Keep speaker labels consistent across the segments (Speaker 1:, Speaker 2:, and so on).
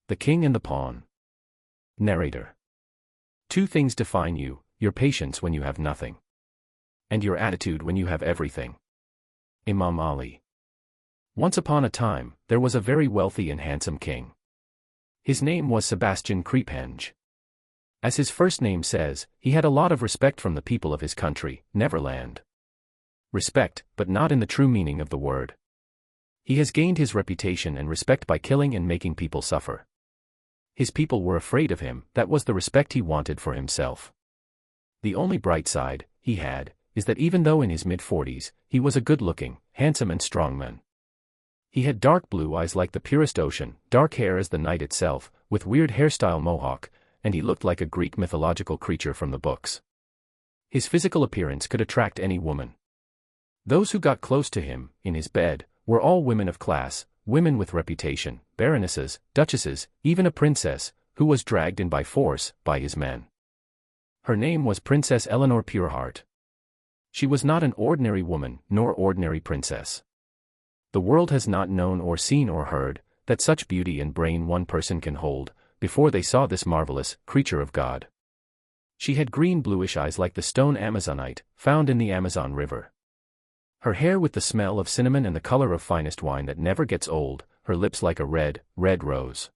Speaker 1: The King and the Pawn. Narrator. Two things define you: your patience when you have nothing, and your attitude when you have everything. Imam Ali. Once upon a time, there was a very wealthy and handsome king. His name was Sebastian Creephenge. As his first name says, he had a lot of respect from the people of his country, Neverland. Respect, but not in the true meaning of the word. He has gained his reputation and respect by killing and making people suffer. His people were afraid of him. That was the respect he wanted for himself. The only bright side he had is that even though in his mid-40s, he was a good-looking, handsome and strong man. He had dark blue eyes like the purest ocean, dark hair as the night itself, with weird hairstyle mohawk, and he looked like a Greek mythological creature from the books. His physical appearance could attract any woman. Those who got close to him, in his bed, were all women of class, women with reputation, baronesses, duchesses, even a princess, who was dragged in by force, by his men. Her name was Princess Eleanor Pureheart. She was not an ordinary woman, nor ordinary princess. The world has not known or seen or heard that such beauty and brain one person can hold, before they saw this marvelous creature of God. She had green-bluish eyes like the stone amazonite, found in the Amazon River. Her hair with the smell of cinnamon and the color of finest wine that never gets old, her lips like a red, red rose.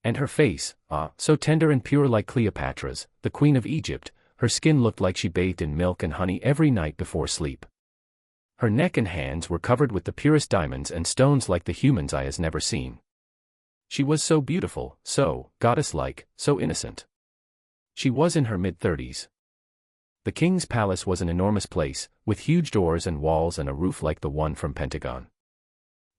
Speaker 1: And her face, so tender and pure like Cleopatra's, the Queen of Egypt. Her skin looked like she bathed in milk and honey every night before sleep. Her neck and hands were covered with the purest diamonds and stones like the human's eye has never seen. She was so beautiful, so goddess-like, so innocent. She was in her mid-30s. The king's palace was an enormous place, with huge doors and walls and a roof like the one from Pentagon.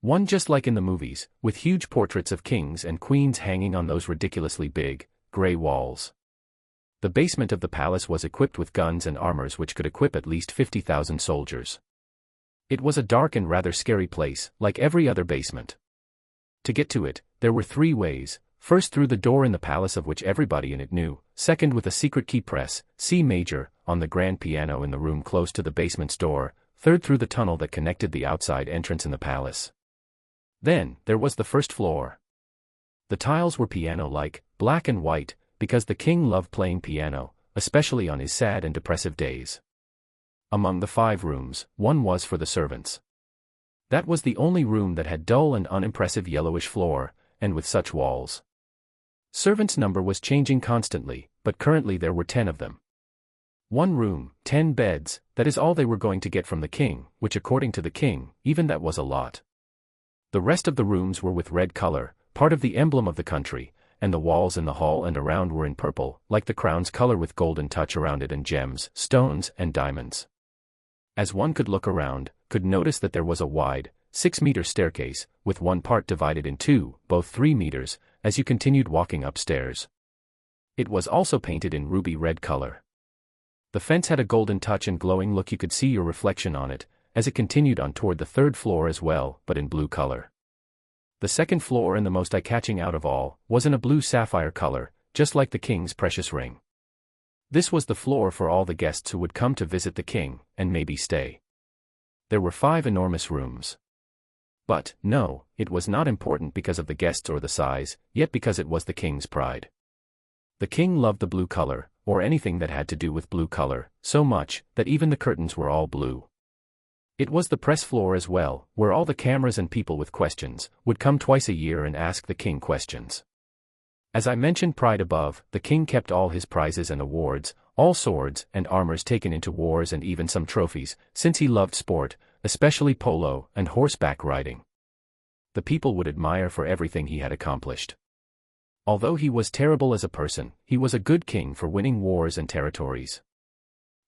Speaker 1: One just like in the movies, with huge portraits of kings and queens hanging on those ridiculously big, gray walls. The basement of the palace was equipped with guns and armors which could equip at least 50,000 soldiers. It was a dark and rather scary place, like every other basement. To get to it, there were 3 ways: first through the door in the palace of which everybody in it knew, second with a secret key press, C major, on the grand piano in the room close to the basement's door, third through the tunnel that connected the outside entrance in the palace. Then, there was the first floor. The tiles were piano-like, black and white, because the king loved playing piano, especially on his sad and depressive days. Among the 5 rooms, one was for the servants. That was the only room that had dull and unimpressive yellowish floor, and with such walls. Servants' number was changing constantly, but currently there were 10 of them. 1 room, 10 beds, that is all they were going to get from the king, which according to the king, even that was a lot. The rest of the rooms were with red color, part of the emblem of the country, and the walls in the hall and around were in purple, like the crown's color with golden touch around it and gems, stones, and diamonds. As one could look around, could notice that there was a wide, 6-meter staircase, with one part divided in 2, both 3 meters, as you continued walking upstairs. It was also painted in ruby red color. The fence had a golden touch and glowing look. You could see your reflection on it, as it continued on toward the 3rd floor as well, but in blue color. The 2nd floor, and the most eye-catching out of all, was in a blue sapphire color, just like the king's precious ring. This was the floor for all the guests who would come to visit the king, and maybe stay. There were 5 enormous rooms. But, no, it was not important because of the guests or the size, yet because it was the king's pride. The king loved the blue color, or anything that had to do with blue color, so much, that even the curtains were all blue. It was the press floor as well, where all the cameras and people with questions would come twice a year and ask the king questions. As I mentioned pride above, the king kept all his prizes and awards, all swords and armors taken into wars and even some trophies, since he loved sport, especially polo and horseback riding. The people would admire for everything he had accomplished. Although he was terrible as a person, he was a good king for winning wars and territories.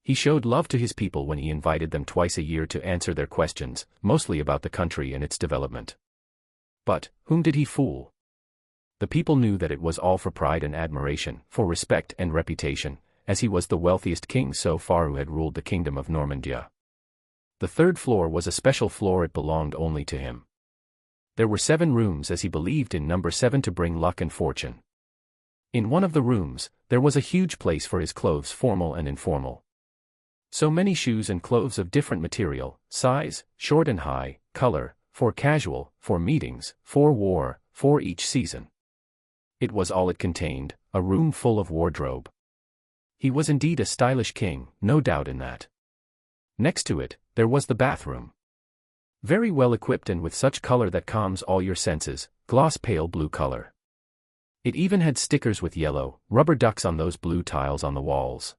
Speaker 1: He showed love to his people when he invited them twice a year to answer their questions, mostly about the country and its development. But, whom did he fool? The people knew that it was all for pride and admiration, for respect and reputation, as he was the wealthiest king so far who had ruled the kingdom of Normandia. The 3rd floor was a special floor. It belonged only to him. There were 7 rooms, as he believed in number 7 to bring luck and fortune. In one of the rooms, there was a huge place for his clothes, formal and informal. So many shoes and clothes of different material, size, short and high, color, for casual, for meetings, for war, for each season. It was all it contained, a room full of wardrobe. He was indeed a stylish king, no doubt in that. Next to it, there was the bathroom. Very well equipped and with such color that calms all your senses, gloss pale blue color. It even had stickers with yellow, rubber ducks on those blue tiles on the walls.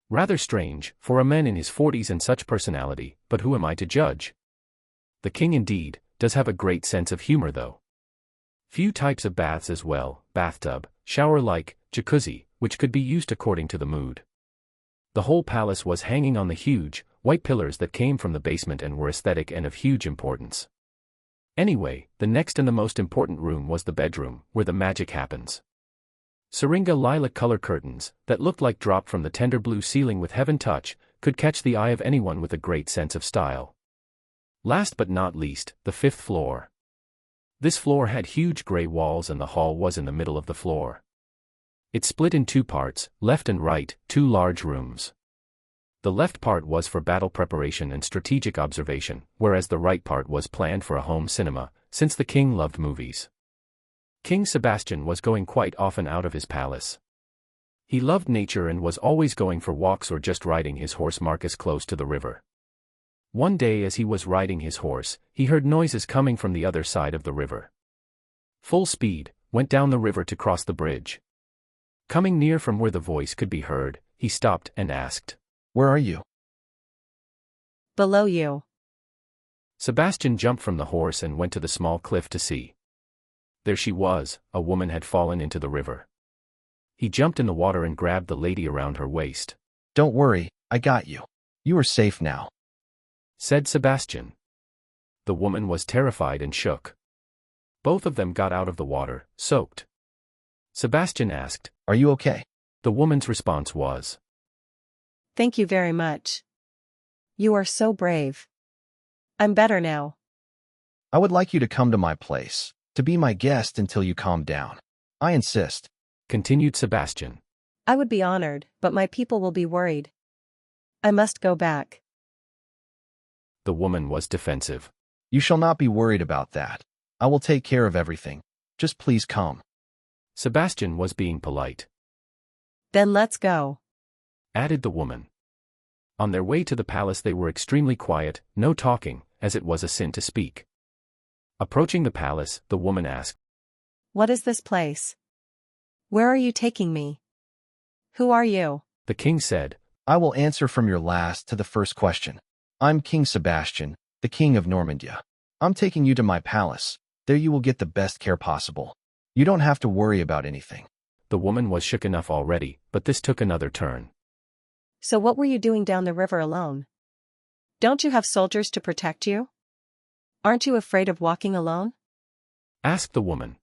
Speaker 1: Rather strange, for a man in his 40s and such personality, but who am I to judge? The king indeed does have a great sense of humor though. Few types of baths as well, bathtub, shower-like, jacuzzi, which could be used according to the mood. The whole palace was hanging on the huge, white pillars that came from the basement and were aesthetic and of huge importance. Anyway, the next and the most important room was the bedroom, where the magic happens. Syringa lilac color curtains, that looked like dropped from the tender blue ceiling with heaven touch, could catch the eye of anyone with a great sense of style. Last but not least, the fifth floor. This floor had huge gray walls and the hall was in the middle of the floor. It split in two parts, left and right, two large rooms. The left part was for battle preparation and strategic observation, whereas the right part was planned for a home cinema, since the king loved movies. King Sebastian was going quite often out of his palace. He loved nature and was always going for walks or just riding his horse Marcus close to the river. One day as he was riding his horse, he heard noises coming from the other side of the river. Full speed, went down the river to cross the bridge. Coming near from where the voice could be heard, he stopped and asked,
Speaker 2: "Where are you?"
Speaker 3: "Below you."
Speaker 1: Sebastian jumped from the horse and went to the small cliff to see. There she was, a woman had fallen into the river. He jumped in the water and grabbed the lady around her waist.
Speaker 2: "Don't worry, I got you. You are safe now,"
Speaker 1: said Sebastian. The woman was terrified and shook. Both of them got out of the water, soaked. Sebastian asked,
Speaker 2: "Are you okay?"
Speaker 1: The woman's response was,
Speaker 3: "Thank you very much. You are so brave. I'm better now."
Speaker 2: "I would like you to come to my place, to be my guest until you calm down. I insist,"
Speaker 1: continued Sebastian.
Speaker 3: "I would be honored, but my people will be worried. I must go back."
Speaker 1: The woman was defensive.
Speaker 2: "You shall not be worried about that. I will take care of everything. Just please come."
Speaker 1: Sebastian was being polite.
Speaker 3: "Then let's go,"
Speaker 1: added the woman. On their way to the palace they were extremely quiet, no talking, as it was a sin to speak. Approaching the palace, the woman asked,
Speaker 3: "What is this place? Where are you taking me? Who are you?"
Speaker 1: The king said,
Speaker 2: "I will answer from your last to the first question. I'm King Sebastian, the king of Normandia. I'm taking you to my palace. There you will get the best care possible. You don't have to worry about anything."
Speaker 1: The woman was shook enough already, but this took another turn.
Speaker 3: "So what were you doing down the river alone? Don't you have soldiers to protect you? Aren't you afraid of walking alone?"
Speaker 1: asked the woman.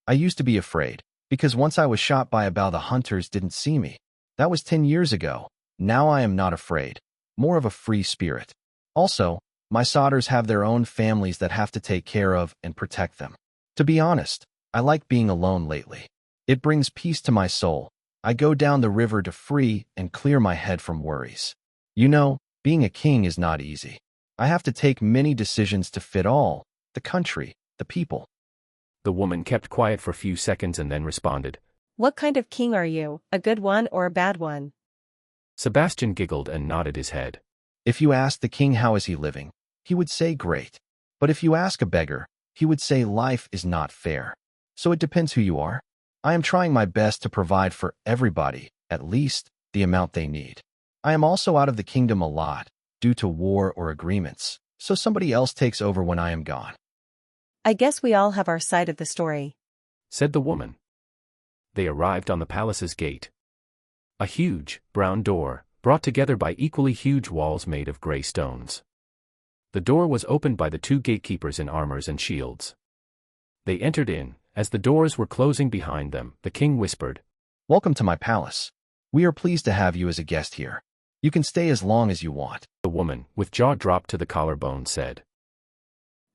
Speaker 2: "I used to be afraid, because once I was shot by a bow the hunters didn't see me. That was 10 years ago. Now I am not afraid. More of a free spirit. Also, my soldiers have their own families that have to take care of and protect them. To be honest, I like being alone lately. It brings peace to my soul. I go down the river to free and clear my head from worries. You know, being a king is not easy. I have to take many decisions to fit all, the country, the people."
Speaker 1: The woman kept quiet for a few seconds and then responded.
Speaker 3: "What kind of king are you, a good one or a bad one?"
Speaker 1: Sebastian giggled and nodded his head.
Speaker 2: If you ask the king how is he living, he would say great. But if you ask a beggar, he would say life is not fair. So it depends who you are. I am trying my best to provide for everybody, at least, the amount they need. I am also out of the kingdom a lot, due to war or agreements, so somebody else takes over when I am gone.
Speaker 3: "I guess we all have our side of the story,"
Speaker 1: said the woman. They arrived on the palace's gate. A huge, brown door, brought together by equally huge walls made of gray stones. The door was opened by the two gatekeepers in armors and shields. They entered in. As the doors were closing behind them, the king whispered,
Speaker 2: "Welcome to my palace. We are pleased to have you as a guest here. You can stay as long as you want."
Speaker 1: The woman, with jaw dropped to the collarbone, said,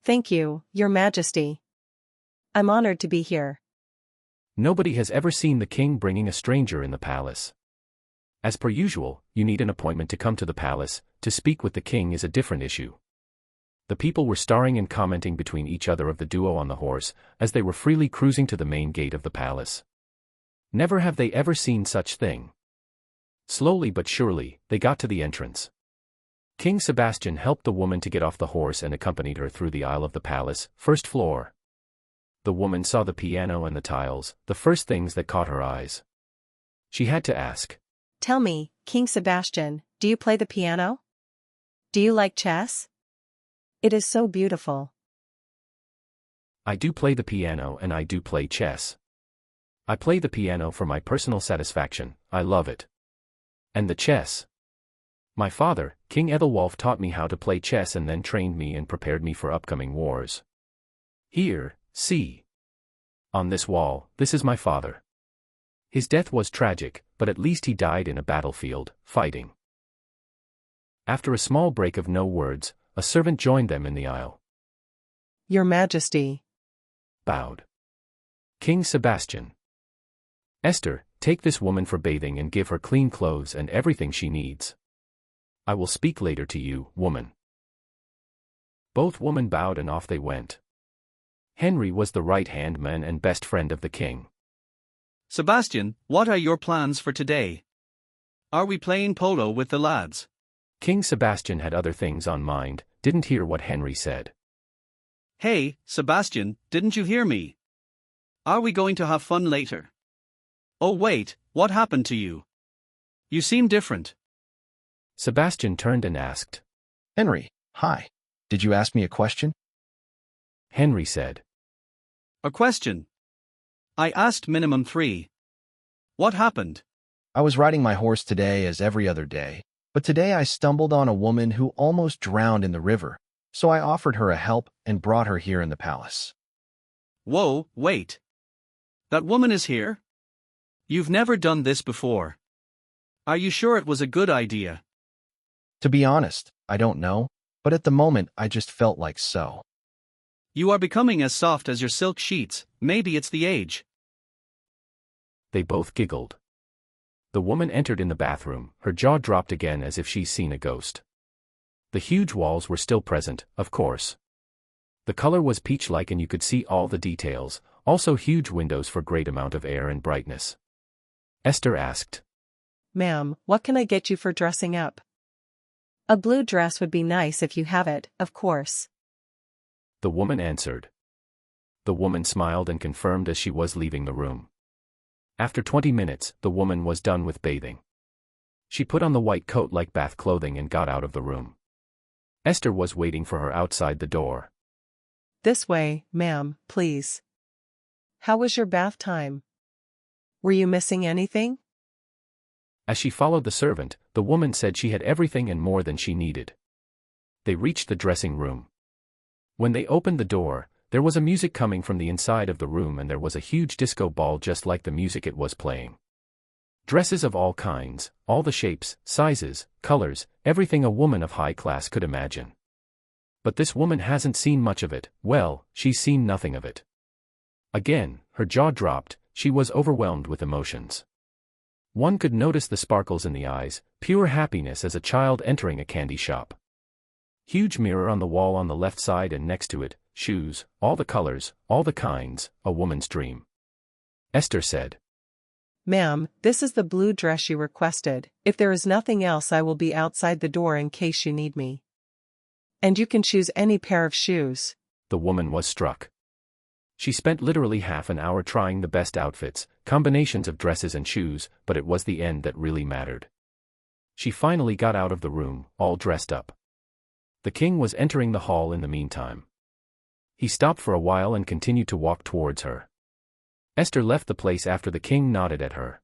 Speaker 3: "Thank you, Your Majesty. I'm honored to be here."
Speaker 1: Nobody has ever seen the king bringing a stranger in the palace. As per usual, you need an appointment to come to the palace. To speak with the king is a different issue. The people were starring and commenting between each other of the duo on the horse, as they were freely cruising to the main gate of the palace. Never have they ever seen such thing. Slowly but surely, they got to the entrance. King Sebastian helped the woman to get off the horse and accompanied her through the aisle of the palace, first floor. The woman saw the piano and the tiles, the first things that caught her eyes. She had to ask.
Speaker 3: Tell me, King Sebastian, do you play the piano? Do you like chess? It is so beautiful.
Speaker 1: I do play the piano and I do play chess. I play the piano for my personal satisfaction, I love it. And the chess. My father, King Ethelwolf, taught me how to play chess and then trained me and prepared me for upcoming wars. Here, see. On this wall, this is my father. His death was tragic, but at least he died in a battlefield, fighting. After a small break of no words, a servant joined them in the aisle.
Speaker 3: Your Majesty.
Speaker 1: Bowed. King Sebastian. Esther, take this woman for bathing and give her clean clothes and everything she needs. I will speak later to you, woman. Both women bowed and off they went. Henry was the right-hand man and best friend of the king.
Speaker 4: Sebastian, what are your plans for today? Are we playing polo with the lads?
Speaker 1: King Sebastian had other things on mind, didn't hear what Henry said.
Speaker 4: Hey, Sebastian, didn't you hear me? Are we going to have fun later? Oh wait, what happened to you? You seem different.
Speaker 1: Sebastian turned and asked.
Speaker 2: Henry, hi. Did you ask me a question?
Speaker 1: Henry said.
Speaker 4: A question? I asked minimum 3. What happened?
Speaker 2: I was riding my horse today as every other day, but today I stumbled on a woman who almost drowned in the river, so I offered her a help and brought her here in the palace.
Speaker 4: Whoa, wait. That woman is here? You've never done this before. Are you sure it was a good idea?
Speaker 2: To be honest, I don't know, but at the moment I just felt like so.
Speaker 4: You are becoming as soft as your silk sheets, maybe it's the age.
Speaker 1: They both giggled. The woman entered in the bathroom, her jaw dropped again as if she's seen a ghost. The huge walls were still present, of course. The color was peach-like and you could see all the details, also huge windows for great amount of air and brightness. Esther asked.
Speaker 3: Ma'am, what can I get you for dressing up? A blue dress would be nice if you have it, of course.
Speaker 1: The woman answered. The woman smiled and confirmed as she was leaving the room. After 20 minutes, the woman was done with bathing. She put on the white coat like bath clothing and got out of the room. Esther was waiting for her outside the door.
Speaker 3: This way, ma'am, please. How was your bath time? Were you missing anything?
Speaker 1: As she followed the servant, the woman said she had everything and more than she needed. They reached the dressing room. When they opened the door, there was a music coming from the inside of the room and there was a huge disco ball just like the music it was playing. Dresses of all kinds, all the shapes, sizes, colors, everything a woman of high class could imagine. But this woman hasn't seen much of it, well, she's seen nothing of it. Again, her jaw dropped, she was overwhelmed with emotions. One could notice the sparkles in the eyes, pure happiness as a child entering a candy shop. Huge mirror on the wall on the left side and next to it, shoes, all the colors, all the kinds, a woman's dream. Esther said.
Speaker 3: Ma'am, this is the blue dress you requested. If there is nothing else I will be outside the door in case you need me. And you can choose any pair of shoes.
Speaker 1: The woman was struck. She spent literally half an hour trying the best outfits, combinations of dresses and shoes, but it was the end that really mattered. She finally got out of the room, all dressed up. The king was entering the hall in the meantime. He stopped for a while and continued to walk towards her. Esther left the place after the king nodded at her.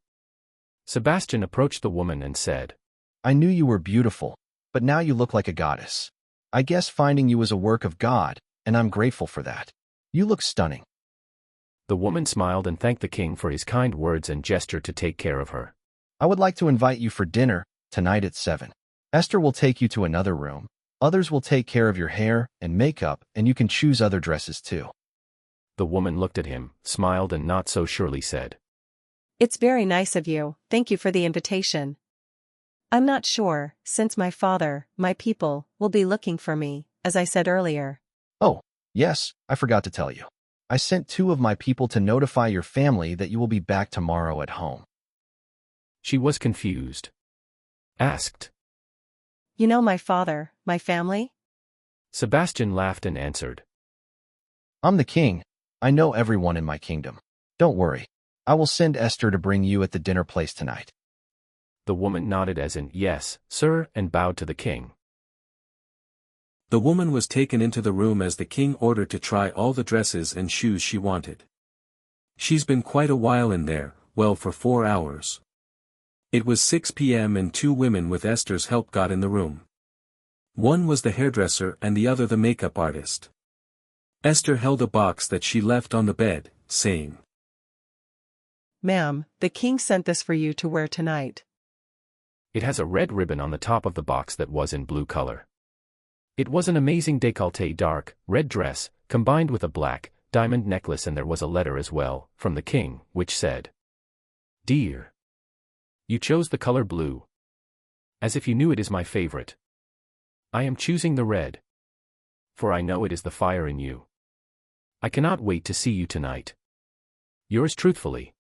Speaker 1: Sebastian approached the woman and said,
Speaker 2: I knew you were beautiful, but now you look like a goddess. I guess finding you was a work of God, and I'm grateful for that. You look stunning.
Speaker 1: The woman smiled and thanked the king for his kind words and gestured to take care of her.
Speaker 2: I would like to invite you for dinner, tonight at 7. Esther will take you to another room. Others will take care of your hair and makeup, and you can choose other dresses too.
Speaker 1: The woman looked at him, smiled and not so surely said.
Speaker 3: It's very nice of you, thank you for the invitation. I'm not sure, since my father, my people, will be looking for me, as I said earlier.
Speaker 2: Oh, yes, I forgot to tell you. I sent 2 of my people to notify your family that you will be back tomorrow at home.
Speaker 1: She was confused. Asked.
Speaker 3: You know my father, my family?
Speaker 1: Sebastian laughed and answered.
Speaker 2: I'm the king. I know everyone in my kingdom. Don't worry. I will send Esther to bring you at the dinner place tonight.
Speaker 1: The woman nodded as in, yes, sir, and bowed to the king.
Speaker 5: The woman was taken into the room as the king ordered to try all the dresses and shoes she wanted. She's been quite a while in there, well for 4 hours. It was 6 p.m. and 2 women with Esther's help got in the room. One was the hairdresser and the other the makeup artist. Esther held a box that she left on the bed, saying,
Speaker 3: Ma'am, the king sent this for you to wear tonight.
Speaker 1: It has a red ribbon on the top of the box that was in blue color. It was an amazing décolleté dark, red dress, combined with a black, diamond necklace, and there was a letter as well, from the king, which said, Dear. You chose the color blue. As if you knew it is my favorite. I am choosing the red. For I know it is the fire in you. I cannot wait to see you tonight. Yours truthfully.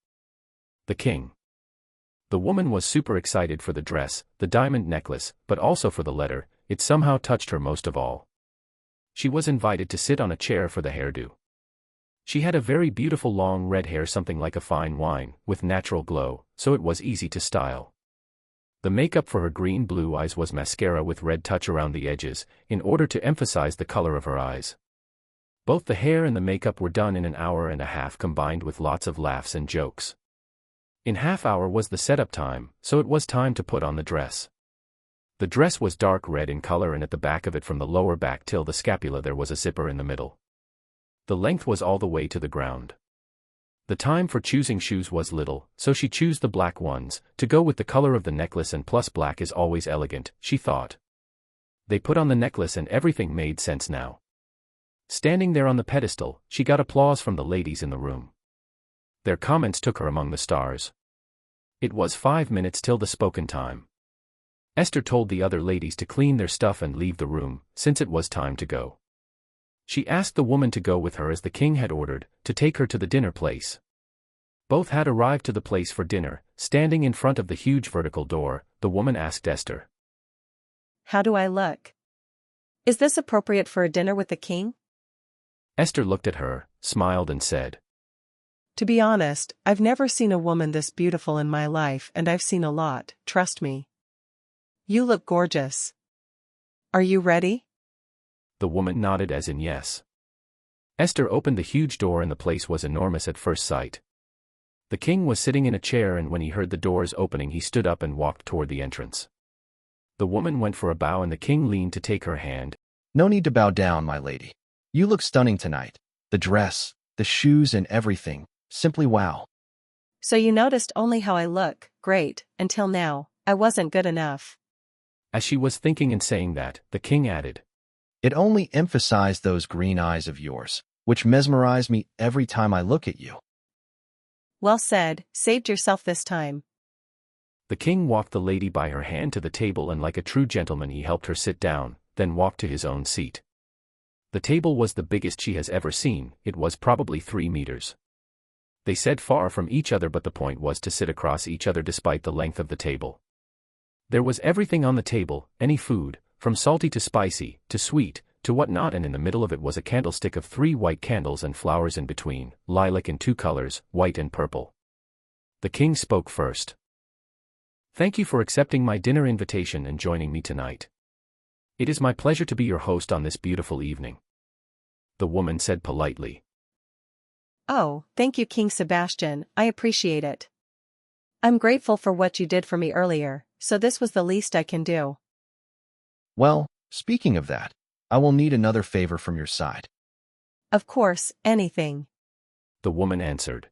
Speaker 1: The king. The woman was super excited for the dress, the diamond necklace, but also for the letter. It somehow touched her most of all. She was invited to sit on a chair for the hairdo. She had a very beautiful long red hair, something like a fine wine, with natural glow, so it was easy to style. The makeup for her green-blue eyes was mascara with red touch around the edges, in order to emphasize the color of her eyes. Both the hair and the makeup were done in an hour and a half, combined with lots of laughs and jokes. In half-hour was the setup time, so it was time to put on the dress. The dress was dark red in color, and at the back of it from the lower back till the scapula there was a zipper in the middle. The length was all the way to the ground. The time for choosing shoes was little, so she chose the black ones, to go with the color of the necklace, and plus black is always elegant, she thought. They put on the necklace and everything made sense now. Standing there on the pedestal, she got applause from the ladies in the room. Their comments took her among the stars. It was 5 minutes till the spoken time. Esther told the other ladies to clean their stuff and leave the room, since it was time to go. She asked the woman to go with her as the king had ordered, to take her to the dinner place. Both had arrived to the place for dinner. Standing in front of the huge vertical door, the woman asked Esther,
Speaker 3: How do I look? Is this appropriate for a dinner with the king?
Speaker 1: Esther looked at her, smiled and said,
Speaker 3: To be honest, I've never seen a woman this beautiful in my life, and I've seen a lot, trust me. You look gorgeous. Are you ready?
Speaker 1: The woman nodded as in yes. Esther opened the huge door and the place was enormous at first sight. The king was sitting in a chair, and when he heard the doors opening he stood up and walked toward the entrance. The woman went for a bow and the king leaned to take her hand.
Speaker 2: No need to bow down, my lady. You look stunning tonight. The dress, the shoes and everything, simply wow.
Speaker 3: So you noticed only how I look, great, until now, I wasn't good enough.
Speaker 1: As she was thinking and saying that, the king added,
Speaker 2: It only emphasized those green eyes of yours, which mesmerize me every time I look at you.
Speaker 3: Well said, saved yourself this time.
Speaker 1: The king walked the lady by her hand to the table, and like a true gentleman he helped her sit down, then walked to his own seat. The table was the biggest she has ever seen. It was probably 3 meters. They sat far from each other, but the point was to sit across each other despite the length of the table. There was everything on the table, any food, from salty to spicy, to sweet, to what not, and in the middle of it was a candlestick of 3 white candles and flowers in between, lilac in 2 colors, white and purple. The king spoke first. Thank you for accepting my dinner invitation and joining me tonight. It is my pleasure to be your host on this beautiful evening. The woman said politely.
Speaker 3: Oh, thank you, King Sebastian, I appreciate it. I'm grateful for what you did for me earlier, so this was the least I can do.
Speaker 2: Well, speaking of that, I will need another favor from your side.
Speaker 3: Of course, anything.
Speaker 1: The woman answered.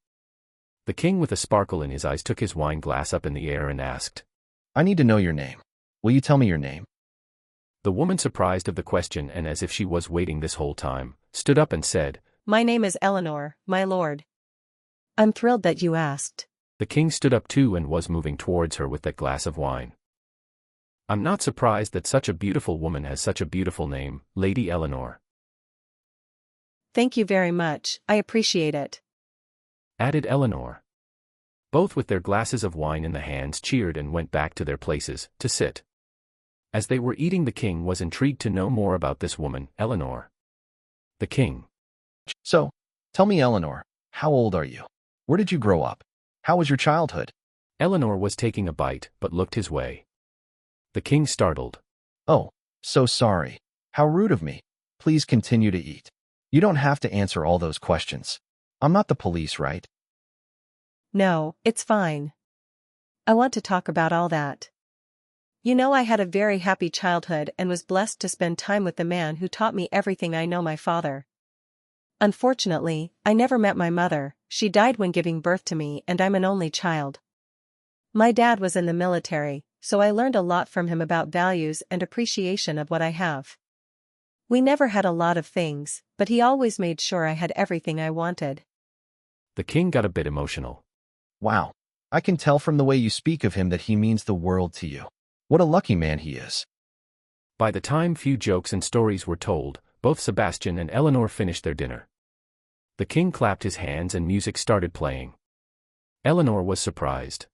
Speaker 1: The king with a sparkle in his eyes took his wine glass up in the air and asked,
Speaker 2: I need to know your name. Will you tell me your name?
Speaker 1: The woman, surprised of the question and as if she was waiting this whole time, stood up and said,
Speaker 3: My name is Eleanor, my lord. I'm thrilled that you asked.
Speaker 1: The king stood up too and was moving towards her with that glass of wine. I'm not surprised that such a beautiful woman has such a beautiful name, Lady Eleanor.
Speaker 3: Thank you very much, I appreciate it.
Speaker 1: Added Eleanor. Both with their glasses of wine in the hands cheered and went back to their places, to sit. As they were eating, the king was intrigued to know more about this woman, Eleanor. The king.
Speaker 2: So, tell me, Eleanor, how old are you? Where did you grow up? How was your childhood?
Speaker 1: Eleanor was taking a bite, but looked his way. The king startled.
Speaker 2: Oh, so sorry. How rude of me. Please continue to eat. You don't have to answer all those questions. I'm not the police, right?
Speaker 3: No, it's fine. I want to talk about all that. You know, I had a very happy childhood and was blessed to spend time with the man who taught me everything I know, my father. Unfortunately, I never met my mother. She died when giving birth to me, and I'm an only child. My dad was in the military, so I learned a lot from him about values and appreciation of what I have. We never had a lot of things, but he always made sure I had everything I wanted.
Speaker 1: The king got a bit emotional.
Speaker 2: Wow. I can tell from the way you speak of him that he means the world to you. What a lucky man he is.
Speaker 1: By the time few jokes and stories were told, both Sebastian and Eleanor finished their dinner. The king clapped his hands and music started playing. Eleanor was surprised.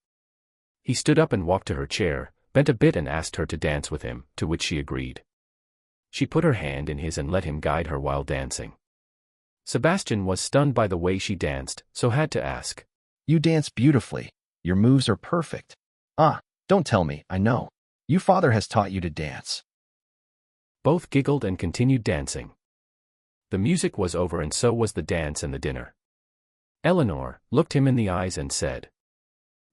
Speaker 1: He stood up and walked to her chair, bent a bit and asked her to dance with him, to which she agreed. She put her hand in his and let him guide her while dancing. Sebastian was stunned by the way she danced, so had to ask.
Speaker 2: You dance beautifully. Your moves are perfect. Don't tell me, I know. Your father has taught you to dance.
Speaker 1: Both giggled and continued dancing. The music was over and so was the dance and the dinner. Eleanor looked him in the eyes and said,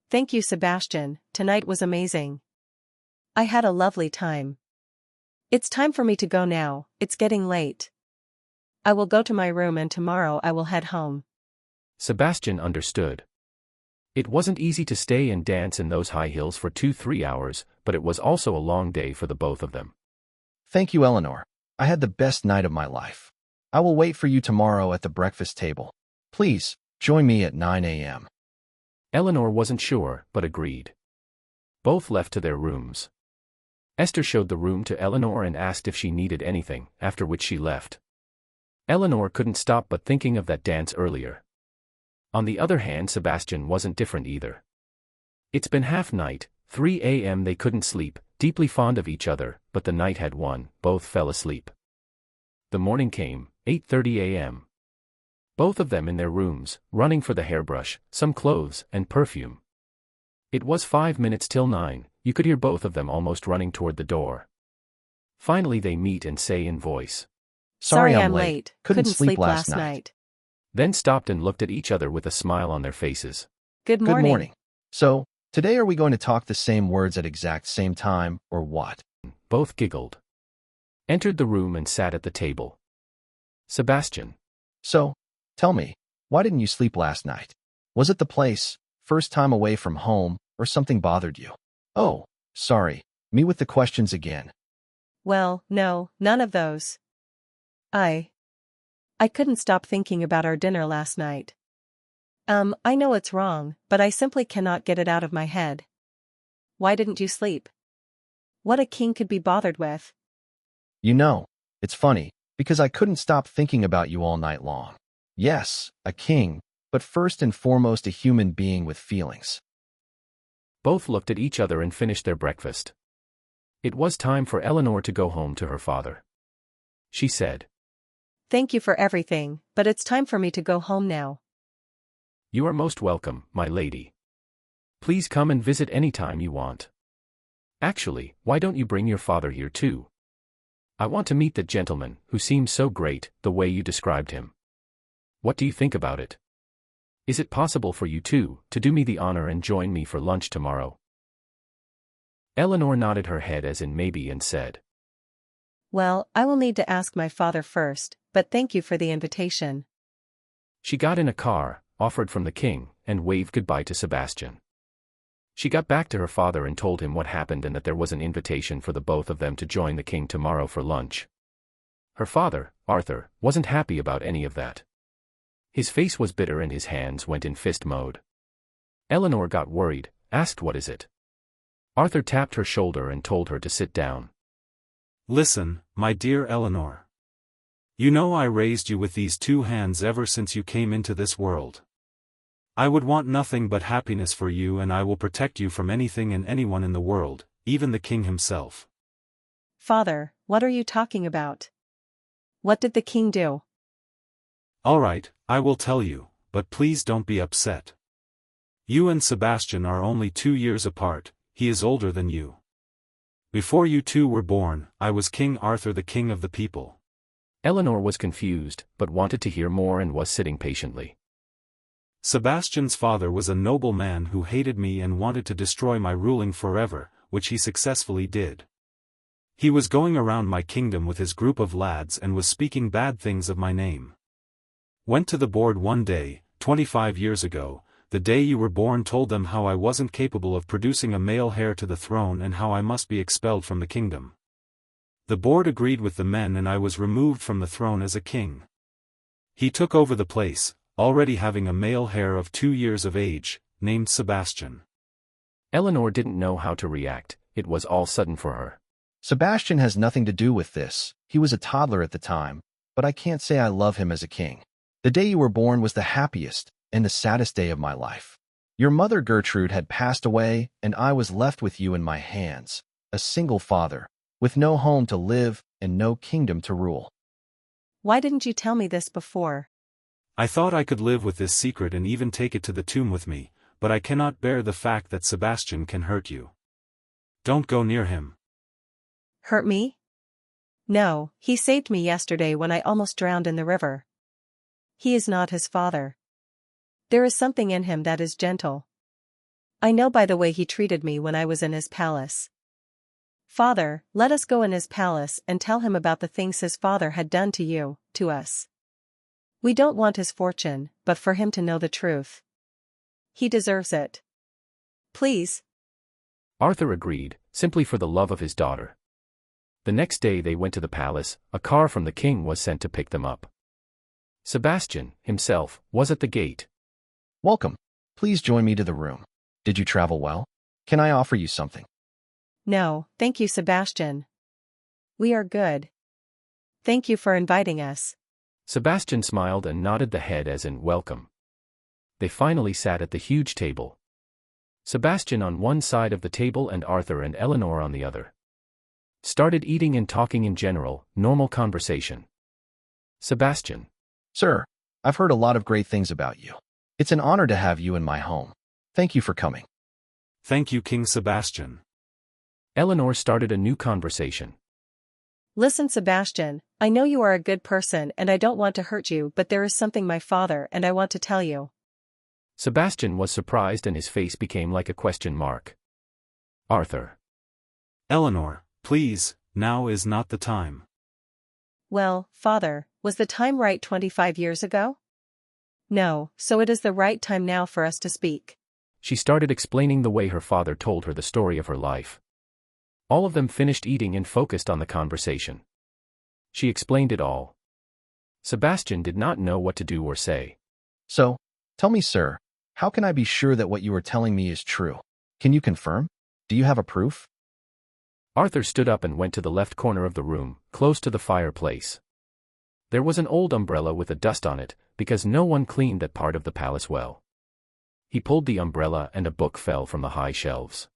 Speaker 3: Thank you, Sebastian, tonight was amazing. I had a lovely time. It's time for me to go now, it's getting late. I will go to my room and tomorrow I will head home.
Speaker 1: Sebastian understood. It wasn't easy to stay and dance in those high heels for 2-3 hours, but it was also a long day for the both of them.
Speaker 2: Thank you, Eleanor. I had the best night of my life. I will wait for you tomorrow at the breakfast table. Please, join me at 9 a.m.
Speaker 1: Eleanor wasn't sure, but agreed. Both left to their rooms. Esther showed the room to Eleanor and asked if she needed anything, after which she left. Eleanor couldn't stop but thinking of that dance earlier. On the other hand, Sebastian wasn't different either. It's been half night, 3 a.m. They couldn't sleep, deeply fond of each other, but the night had won, both fell asleep. The morning came, 8:30 a.m. Both of them in their rooms, running for the hairbrush, some clothes, and perfume. It was 5 minutes till 9, you could hear both of them almost running toward the door. Finally they meet and say in voice,
Speaker 3: Sorry I'm late, couldn't sleep last night.
Speaker 1: Then stopped and looked at each other with a smile on their faces.
Speaker 3: Good morning.
Speaker 2: Good morning. So, today are we going to talk the same words at exact same time, or what?
Speaker 1: Both giggled. Entered the room and sat at the table. Sebastian.
Speaker 2: So, tell me, why didn't you sleep last night? Was it the place, first time away from home, or something bothered you? Oh, sorry, me with the questions again.
Speaker 3: Well, no, none of those. I couldn't stop thinking about our dinner last night. I know it's wrong, but I simply cannot get it out of my head. Why didn't you sleep? What a king could be bothered with.
Speaker 2: You know, it's funny, because I couldn't stop thinking about you all night long. Yes, a king, but first and foremost a human being with feelings.
Speaker 1: Both looked at each other and finished their breakfast. It was time for Eleanor to go home to her father. She said,
Speaker 3: Thank you for everything, but it's time for me to go home now.
Speaker 1: You are most welcome, my lady. Please come and visit any time you want. Actually, why don't you bring your father here too? I want to meet that gentleman, who seems so great, the way you described him. What do you think about it? Is it possible for you two to do me the honor and join me for lunch tomorrow? Eleanor nodded her head as in maybe and said,
Speaker 3: Well, I will need to ask my father first, but thank you for the invitation.
Speaker 1: She got in a car, offered from the king, and waved goodbye to Sebastian. She got back to her father and told him what happened and that there was an invitation for the both of them to join the king tomorrow for lunch. Her father, Arthur, wasn't happy about any of that. His face was bitter and his hands went in fist mode. Eleanor got worried, asked what is it? Arthur tapped her shoulder and told her to sit down.
Speaker 6: Listen, my dear Eleanor. You know I raised you with these two hands ever since you came into this world. I would want nothing but happiness for you, and I will protect you from anything and anyone in the world, even the king himself.
Speaker 3: Father, what are you talking about? What did the king do?
Speaker 6: All right, I will tell you, but please don't be upset. You and Sebastian are only 2 years apart. He is older than you. Before you two were born, I was King Arthur, the king of the people.
Speaker 1: Eleanor was confused, but wanted to hear more and was sitting patiently.
Speaker 6: Sebastian's father was a noble man who hated me and wanted to destroy my ruling forever, which he successfully did. He was going around my kingdom with his group of lads and was speaking bad things of my name. Went to the board one day, 25 years ago, the day you were born, told them how I wasn't capable of producing a male heir to the throne and how I must be expelled from the kingdom. The board agreed with the men and I was removed from the throne as a king. He took over the place, already having a male heir of 2 years of age, named Sebastian.
Speaker 1: Eleanor didn't know how to react. It was all sudden for her.
Speaker 2: Sebastian has nothing to do with this. He was a toddler at the time, but I can't say I love him as a king. The day you were born was the happiest and the saddest day of my life. Your mother Gertrude had passed away, and I was left with you in my hands, a single father, with no home to live and no kingdom to rule.
Speaker 3: Why didn't you tell me this before?
Speaker 6: I thought I could live with this secret and even take it to the tomb with me, but I cannot bear the fact that Sebastian can hurt you. Don't go near him.
Speaker 3: Hurt me? No, he saved me yesterday when I almost drowned in the river. He is not his father. There is something in him that is gentle. I know by the way he treated me when I was in his palace. Father, let us go in his palace and tell him about the things his father had done to you, to us. We don't want his fortune, but for him to know the truth. He deserves it. Please.
Speaker 1: Arthur agreed, simply for the love of his daughter. The next day they went to the palace. A car from the king was sent to pick them up. Sebastian, himself, was at the gate.
Speaker 2: Welcome. Please join me to the room. Did you travel well? Can I offer you something?
Speaker 3: No, thank you, Sebastian. We are good. Thank you for inviting us.
Speaker 1: Sebastian smiled and nodded the head as in welcome. They finally sat at the huge table. Sebastian on one side of the table and Arthur and Eleanor on the other. Started eating and talking in general, normal conversation. Sebastian.
Speaker 2: Sir, I've heard a lot of great things about you. It's an honor to have you in my home. Thank you for coming.
Speaker 6: Thank you, King Sebastian.
Speaker 1: Eleanor started a new conversation.
Speaker 3: Listen, Sebastian, I know you are a good person and I don't want to hurt you, but there is something my father and I want to tell you.
Speaker 1: Sebastian was surprised and his face became like a question mark. Arthur.
Speaker 6: Eleanor, please, now is not the time.
Speaker 3: Well, father, was the time right 25 years ago? No, so it is the right time now for us to speak.
Speaker 1: She started explaining the way her father told her the story of her life. All of them finished eating and focused on the conversation. She explained it all. Sebastian did not know what to do or say.
Speaker 2: So, tell me, sir, how can I be sure that what you are telling me is true? Can you confirm? Do you have a proof?
Speaker 1: Arthur stood up and went to the left corner of the room, close to the fireplace. There was an old umbrella with a dust on it, because no one cleaned that part of the palace well. He pulled the umbrella and a book fell from the high shelves.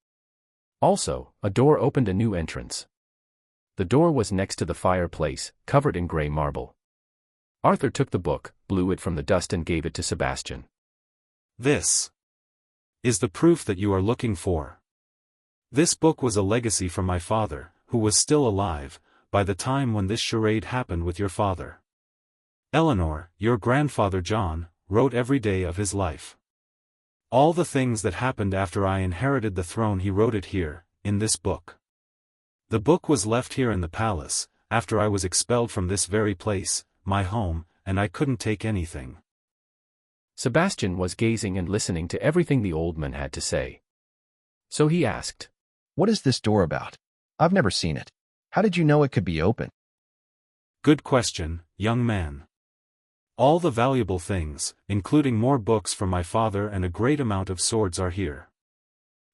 Speaker 1: Also, a door opened a new entrance. The door was next to the fireplace, covered in gray marble. Arthur took the book, blew it from the dust and gave it to Sebastian.
Speaker 6: This is the proof that you are looking for. This book was a legacy from my father, who was still alive, by the time when this charade happened with your father. Eleanor, your grandfather John, wrote every day of his life. All the things that happened after I inherited the throne, he wrote it here, in this book. The book was left here in the palace, after I was expelled from this very place, my home, and I couldn't take anything.
Speaker 1: Sebastian was gazing and listening to everything the old man had to say. So he asked,
Speaker 2: What is this door about? I've never seen it. How did you know it could be open?
Speaker 6: Good question, young man. All the valuable things, including more books from my father and a great amount of swords, are here.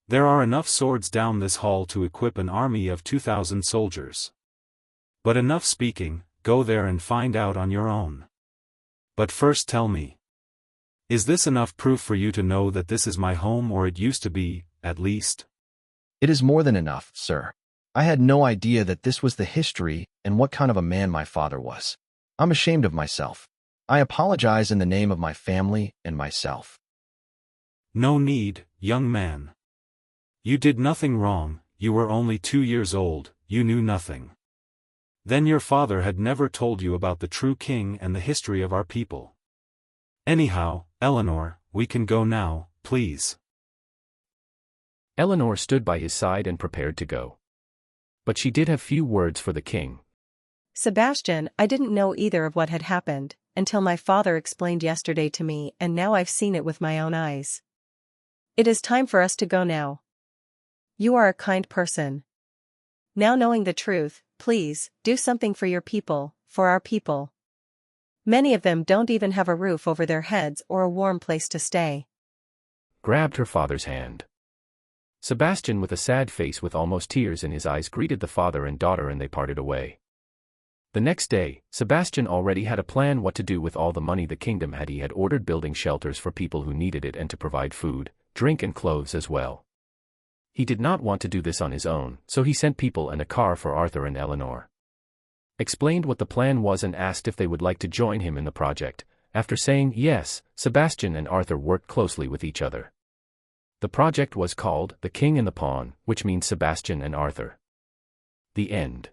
Speaker 6: There are enough swords down this hall to equip an army of 2,000 soldiers. But enough speaking, go there and find out on your own. But first tell me. Is this enough proof for you to know that this is my home, or it used to be, at least?
Speaker 2: It is more than enough, sir. I had no idea that this was the history and what kind of a man my father was. I'm ashamed of myself. I apologize in the name of my family and myself.
Speaker 6: No need, young man. You did nothing wrong, you were only 2 years old, you knew nothing. Then your father had never told you about the true king and the history of our people. Anyhow, Eleanor, we can go now, please.
Speaker 1: Eleanor stood by his side and prepared to go. But she did have few words for the king.
Speaker 3: Sebastian, I didn't know either of what had happened, until my father explained yesterday to me, and now I've seen it with my own eyes. It is time for us to go now. You are a kind person. Now knowing the truth, please, do something for your people, for our people. Many of them don't even have a roof over their heads or a warm place to stay.
Speaker 1: Grabbed her father's hand. Sebastian, with a sad face with almost tears in his eyes, greeted the father and daughter, and they parted away. The next day, Sebastian already had a plan what to do with all the money the kingdom had. He had ordered building shelters for people who needed it and to provide food, drink and clothes as well. He did not want to do this on his own, so he sent people and a car for Arthur and Eleanor. Explained what the plan was and asked if they would like to join him in the project. After saying yes, Sebastian and Arthur worked closely with each other. The project was called The King and the Pawn, which means Sebastian and Arthur. The end.